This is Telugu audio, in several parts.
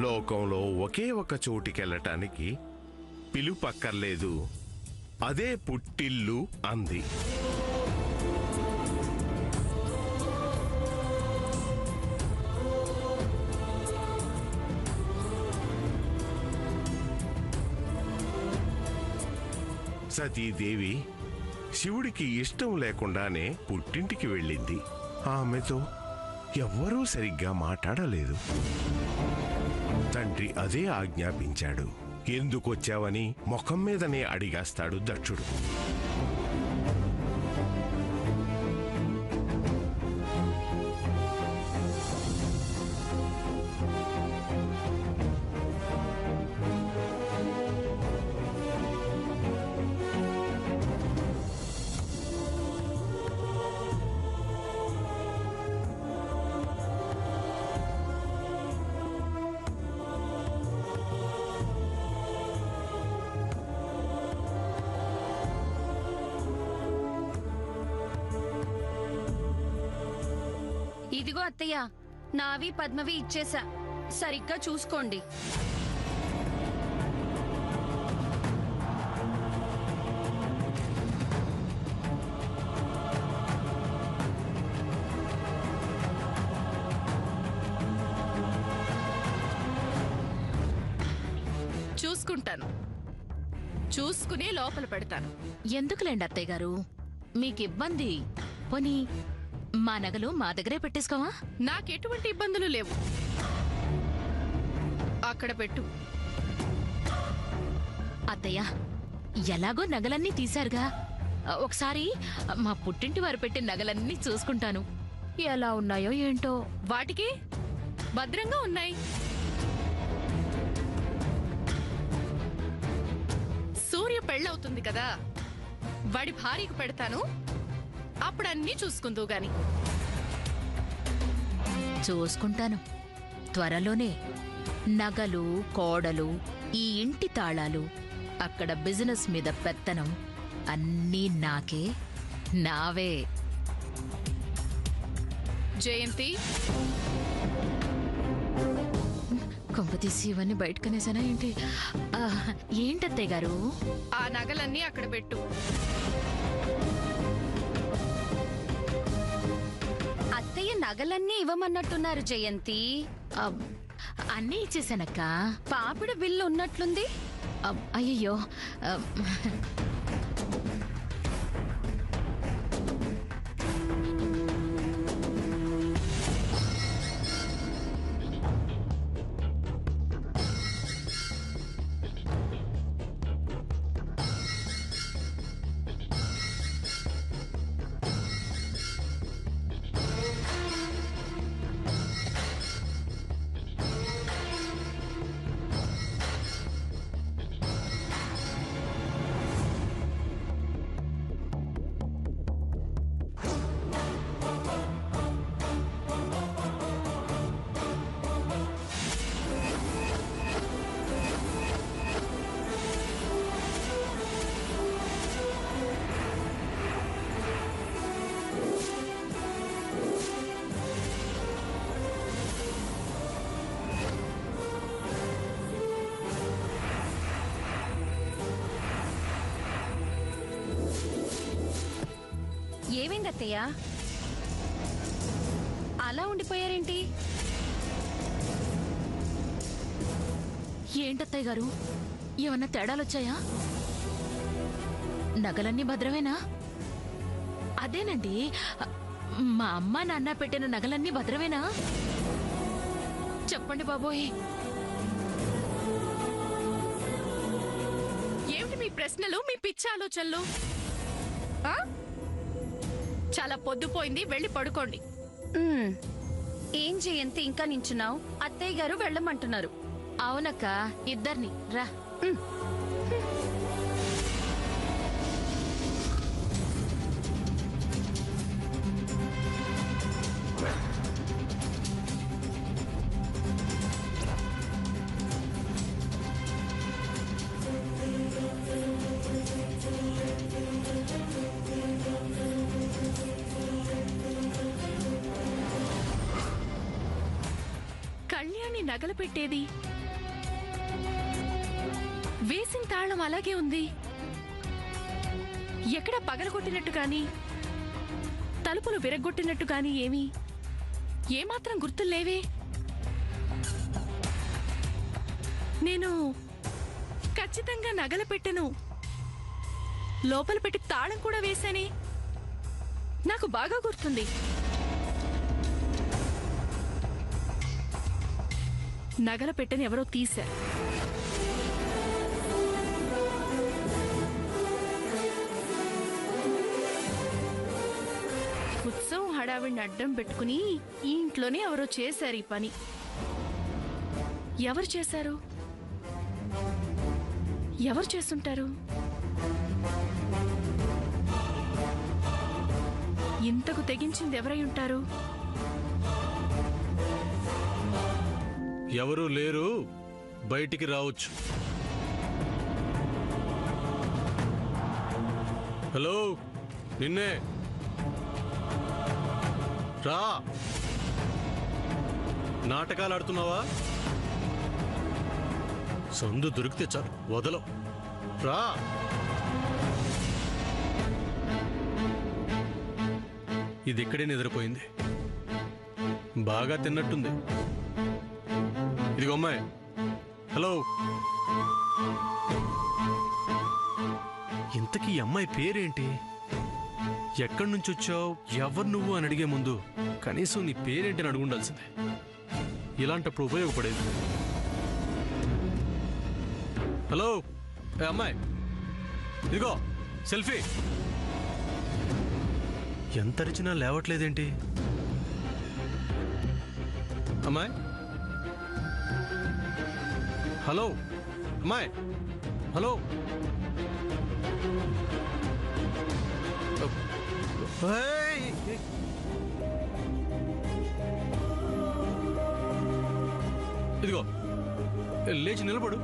లోకంలో ఒకే ఒక చోటికెళ్ళటానికి పిలుపక్కర్లేదు, అదే పుట్టిల్లు అంది. సతీదేవి శివుడికి ఇష్టం లేకుండానే పుట్టింటికి వెళ్ళింది. ఆమెతో ఎవ్వరూ సరిగ్గా మాట్లాడలేదు. తండ్రి అదే ఆజ్ఞాపించాడు. ఎందుకొచ్చావని ముఖం మీదనే అడిగేస్తాడు దక్షుడు. ఇదిగో అత్తయ్య, నావి పద్మవి ఇచ్చేసా, సరిగ్గా చూసుకోండి. చూసుకుంటాను, చూసుకుని లోపల పెడతాను. ఎందుకులేండి అత్తయ్య గారు, మీకు ఇబ్బంది. పోనీ మా నగలు మా దగ్గరే పెట్టేసుకోవా? నాకెటువంటి ఇబ్బందులు లేవు. అక్కడ పెట్టు. అత్తయ్య, ఎలాగో నగలన్నీ తీశారుగా, ఒకసారి మా పుట్టింటి వారు పెట్టిన నగలన్నీ చూసుకుంటాను. ఎలా ఉన్నాయో ఏంటో. వాటికి భద్రంగా ఉన్నాయి. సూర్య పెళ్ళవుతుంది కదా, వాడి భార్యకు పెడతాను, అప్పుడన్నీ చూసుకుందూ గాని. చూసుకుంటాను. త్వరలోనే నగలు, కోడలు, ఈ ఇంటి తాళాలు, అక్కడ బిజినెస్ మీద పెత్తనం అన్నీ నాకే, నావే. జయంతి, కొంపతీసి ఇవన్నీ బయటకనేసానా ఏంటి? ఏంటత్తయ్య గారు? ఆ నగలన్నీ అక్కడ పెట్టు. అత్తయ్య నగలన్నీ ఇవ్వమన్నట్టున్నారు జయంతి. అన్నీ ఇచ్చేసానక్క. పాపిడ బిల్లు ఉన్నట్లుంది. అయ్యయ్యో, ఏమైంది అత్తయ్య? అలా ఉండిపోయారేంటి? ఏంటత్తయ్య గారు, ఏమన్నా తేడాలొచ్చాయా? నగలన్నీ భద్రమేనా? అదేనండి, మా అమ్మ నాన్న పెట్టిన నగలన్నీ భద్రమేనా? చెప్పండి బాబోయ్. ఏమిటి మీ ప్రశ్నలు, మీ పిచ్చి ఆలోచనలు? చాలా పొద్దుపోయింది, వెళ్ళి పడుకోండి. ఏం జయంతి ఇంకా నించున్నావు? అత్తయ్య గారు వెళ్ళమంటున్నారు. అవునక్క, ఇద్దరిని రా. ఎక్కడని నగలు పెట్టేది? వేసిన తాళం అలాగే ఉంది. ఎక్కడ పగలగొట్టినట్టు గాని, తలుపులు విరగ్గొట్టినట్టు గాని ఏమాత్రం గుర్తులేవే. నేను ఖచ్చితంగా నగల పెట్టెను లోపల పెట్టి తాళం కూడా వేశానే. నాకు బాగా గుర్తుంది. నగల పెట్టెని ఎవరో తీశారు. ఉత్సవం హడావిడిని అడ్డం పెట్టుకుని ఈ ఇంట్లోనే ఎవరో చేశారు ఈ పని. ఎవరు చేశారు? ఎవరు చేస్తుంటారు? ఇంతకు తెగించింది ఎవరై ఉంటారు? ఎవరూ లేరు, బయటికి రావచ్చు. హలో, నిన్నే రా. నాటకాలు ఆడుతున్నావా? సందు దొరికితే చాలు, వదలవు. రా. ఇది ఇక్కడే నిద్రపోయింది. బాగా తిన్నట్టుంది. ఇదిగో అమ్మాయి. హలో. ఇంతకీ ఈ అమ్మాయి పేరేంటి? ఎక్కడి నుంచి వచ్చావు, ఎవరు నువ్వు అని అడిగే ముందు కనీసం నీ పేరేంటి అని అడుగుండాల్సిందే. ఇలాంటప్పుడు ఉపయోగపడేది. హలో ఏ అమ్మాయి, ఇదిగో సెల్ఫీ. ఎంత అరిచినా లేవట్లేదేంటి అమ్మాయి? హలో అమ్మాయి, హలో. ఇదిగో లేచి నిలబడు.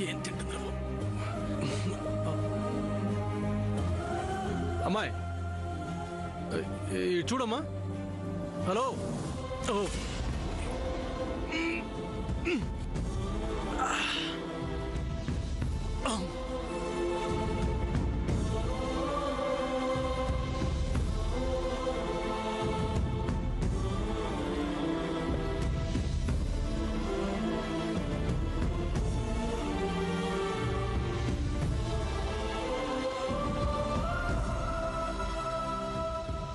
ఏం తింటున్నావు అమ్మాయి? చూడమ్మా. హలో.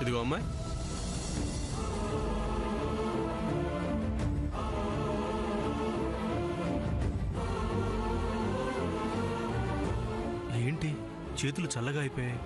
ఇదిగో అమ్మాయి. ఏంటి చేతులు చల్లగా అయిపోయాయి?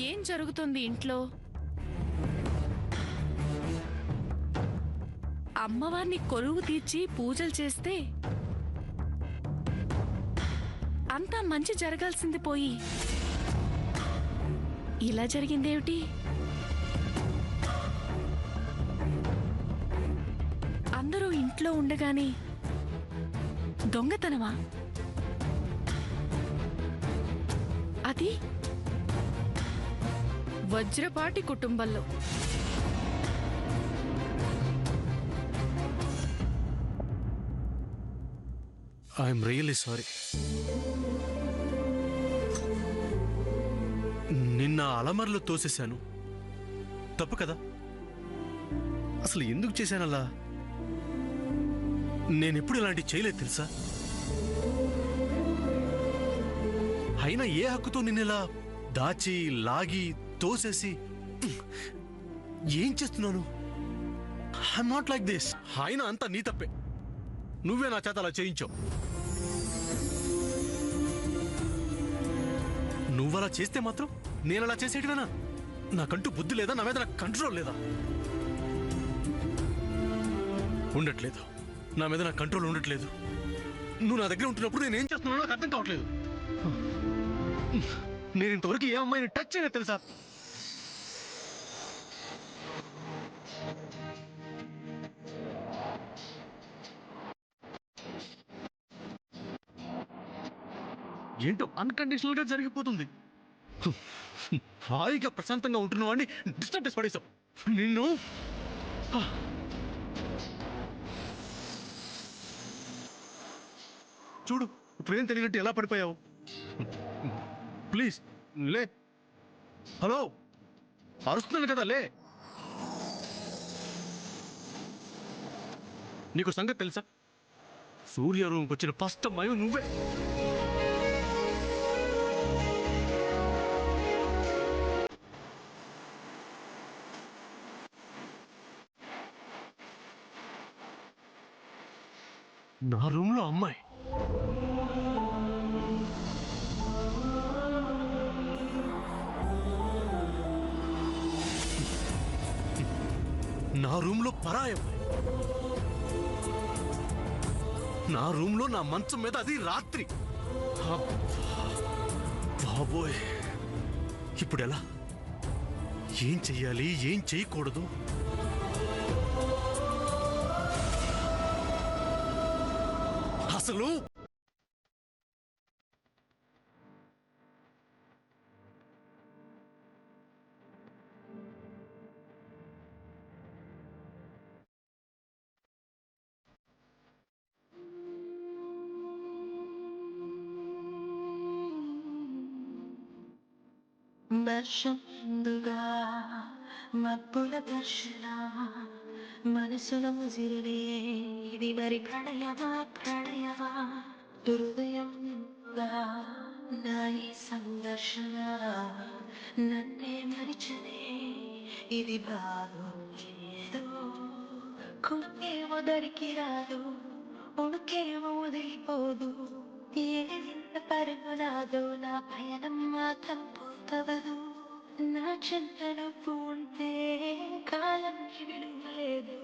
ఏం జరుగుతుంది ఇంట్లో? అమ్మవారిని కొలువు తీర్చి పూజలు చేస్తే అంతా మంచి జరగాల్సింది పోయి ఇలా జరిగిందేమిటి? అందరూ ఇంట్లో ఉండగానే దొంగతనమా? అది వజ్రపాటి కుటుంబంలో. I'm really sorry. నా అలమరలో తోసేశాను. తప్పు కదా? అసలు ఎందుకు చేశాను అలా? నేనెప్పుడు ఇలాంటివి చేయలేదు తెలుసా? అయినా ఏ హక్కుతో నిన్నిలా దాచి లాగి తోసేసి ఏం చేస్తున్నాను? I'm not like this. అయినా అంతా నీ తప్పే. నువ్వే నా చేత అలా చేయించావు. నువ్వలా చేస్తే మాత్రం నేను అలా చేసేటివేనా? నాకంటూ బుద్ధి లేదా? నా మీద నాకు కంట్రోల్ లేదా? ఉండట్లేదు. నా మీద నాకు కంట్రోల్ ఉండట్లేదు. నువ్వు నా దగ్గర ఉంటున్నప్పుడు నేను ఏం చేస్తున్నానో నాకు అర్థం కావట్లేదు. నేను ఇంతవరకు ఏ అమ్మాయిని టచ్ చేయలేదు తెలుసా? ఏంటో అన్కండిషనల్ గా జరిగిపోతుంది. హాయిగా ప్రశాంతంగా ఉంటున్న వాడిని డిస్టర్బ్ చేసి పడేశావు. నిన్ను చూడు, ఇప్పుడేం తెలియనట్టు ఎలా పడిపోయావు. ప్లీజ్ లే. హలో, అరుస్తున్నాను కదా, లే. నీకు సంగతి తెలుసా? సూర్య రూమ్కి వచ్చిన ఫస్ట్ అమ్మాయి నువ్వే. నా రూమ్లో అమ్మాయి. నా రూమ్లో పరాయి అమ్మాయి. నా రూమ్లో నా మంచం మీద, అది రాత్రి. బాబోయ్, ఇప్పుడు ఎలా? ఏం చెయ్యాలి, ఏం చేయకూడదు? అసలు వర్షందుగా మబ్బుల దర్శన మనసులో ముసిరే ఇది మరి ప్రణయమా ప్రణయమా హృదయంగా నా ఈ సంఘర్షణ నన్నే మరిచనే ఇది బాగో ఏదో కొన్నేమో దరికి రాదు ఉణుకేమో వదిలిపోదు ఎంత పరుగునాదో నా పయనం మాత్రం పోతవదు నా చింత నువ్వు ఉంటే కాలంకి విలువలేదు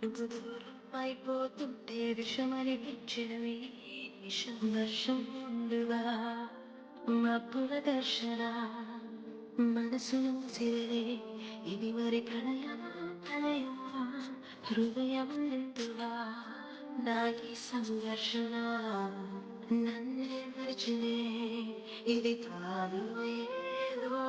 నువ్వు దూరం అయిపోతుంటే విషమనిపించినవి విషం వర్షం ముందుగా మబ్బుల దర్శన మనసును సిరే ఇది మరి ప్రణయమా ప్రణయమా హృదయం నిండుగా నా ఈ సంఘర్షణ నన్నే మరిచినే ఇది కాదు ఏదో.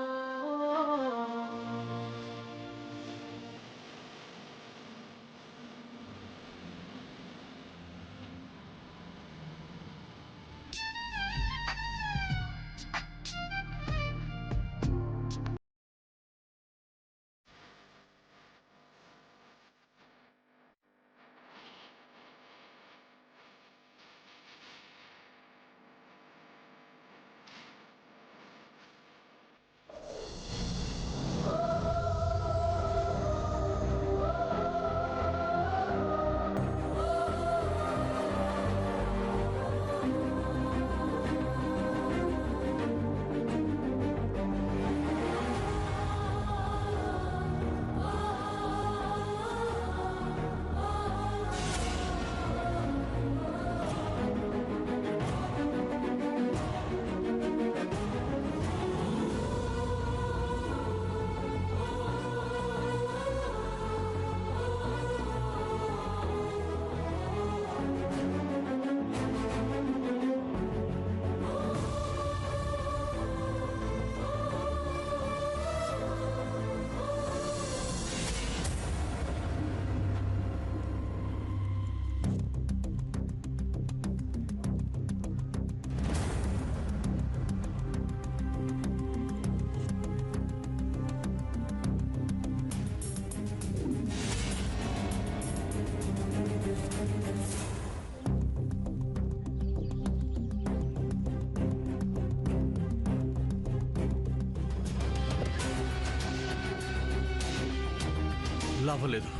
లాభం లేదు.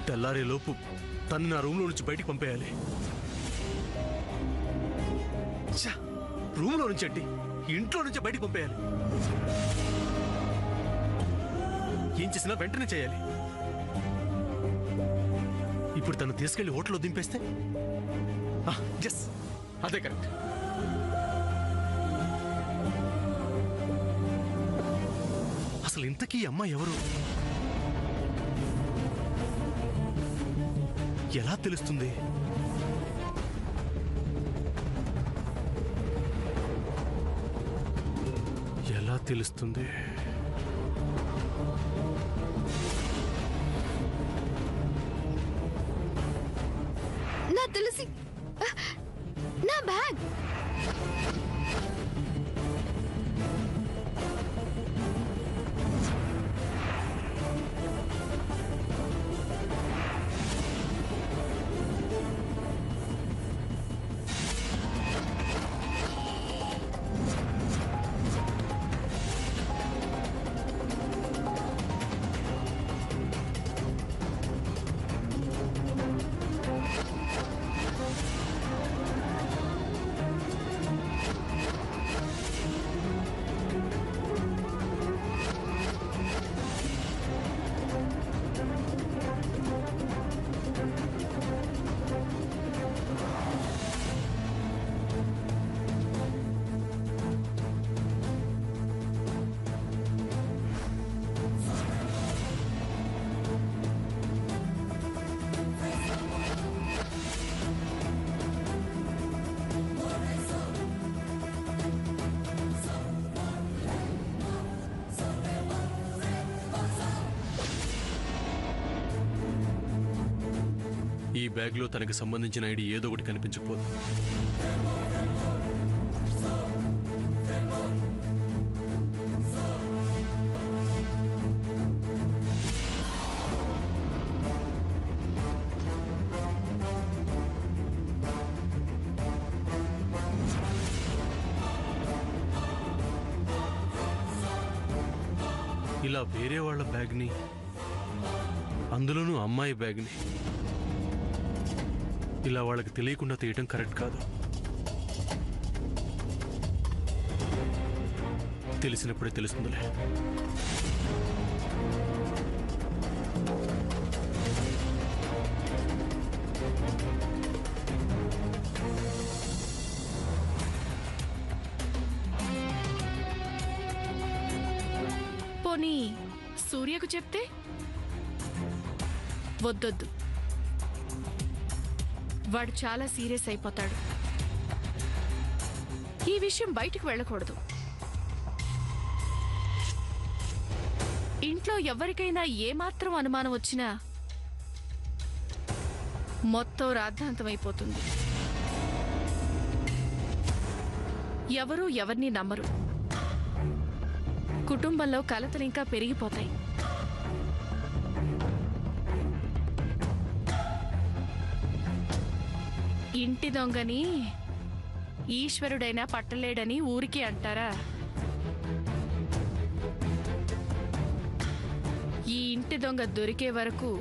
తెల్లారే లోపు తను నా రూమ్లో నుంచి బయటికి పంపేయాలి. రూమ్లో నుంచి అంటే ఇంట్లో నుంచి బయటికి పంపేయాలి. ఏం చేసినా వెంటనే చేయాలి. ఇప్పుడు తను తీసుకెళ్లి హోటల్లో దింపేస్తే ఎస్, అదే కరెక్ట్. అసలు ఇంతకీ అమ్మాయి ఎవరు? ఎలా తెలుస్తుంది? ఎలా తెలుస్తుంది? నా తులసి, నా బ్యాగ్. ఈ బ్యాగ్లో తనకు సంబంధించిన ఐడి ఏదో ఒకటి కనిపించకపోదు. ఇలా వేరే వాళ్ళ బ్యాగ్ని, అందులోనూ అమ్మాయి బ్యాగ్ని ఇలా వాళ్ళకి తెలియకుండా తీయటం కరెక్ట్ కాదు. తెలిసినప్పుడే తెలుస్తుందిలే. పోనీ సూర్యకు చెప్తే? వద్దొద్దు, వాడు చాలా సీరియస్ అయిపోతాడు. ఈ విషయం బయటికి వెళ్ళకూడదు. ఇంట్లో ఎవరికైనా ఏమాత్రం అనుమానం వచ్చినా మొత్తం రాద్ధాంతమైపోతుంది. ఎవరూ ఎవరిని నమ్మరు. కుటుంబంలో కలతలు ఇంకా పెరిగిపోతాయి. ఇంటి దొంగని ఈశ్వరుడైనా పట్టలేడని ఊరికి అంటారా? ఈ ఇంటి దొంగ దొరికే వరకు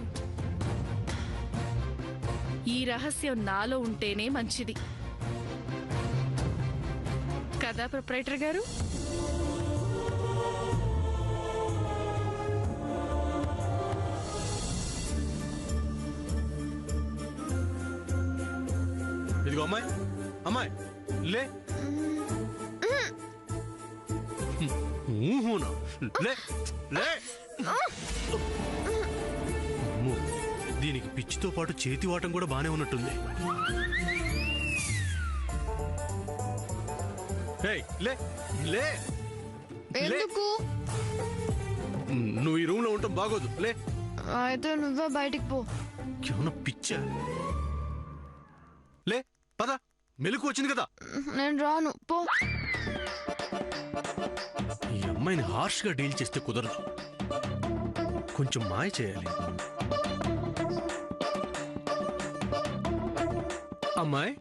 ఈ రహస్యం నాలో ఉంటేనే మంచిది కదా ప్రొప్రైటర్ గారు? ఇదిగో అమ్మాయి, అమ్మాయి లే. లే లే. దీనికి పిచ్చితో పాటు చేతి వాటం కూడా బానే ఉన్నట్టుంది. లే లే. ఎందుకు? నువ్వు ఈ రూమ్ లో ఉండటం బాగోదు. లే. అయితే నువ్వే బయటికి పో. ఏమన్నా పిచ్చా? లే పద, మెలకు వచ్చింది కదా. నేను రాను, పో. ఈ అమ్మాయిని హార్ష్ గా డీల్ చేస్తే కుదరదు. కొంచెం మాయ చేయాలి. అమ్మాయి,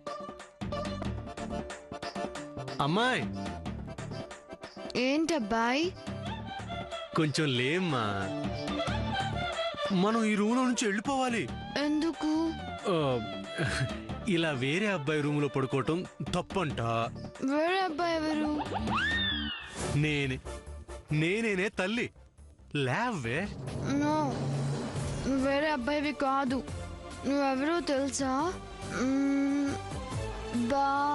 అమ్మాయి. ఏంటబ్బాయి? కొంచెం లేమ్మా. మనం ఈ రూమ్ లో నుంచి వెళ్ళిపోవాలి. ఎందుకు? ఆ, ఇలా వేరే అబ్బాయి రూమ్ లో పడుకోవటం తప్పంట. వేరే అబ్బాయి ఎవరు? నేనే తల్లి. లేవే. నో, నువ్వు వేరే అబ్బాయివి కాదు. నువ్వెవరో తెలుసా? బా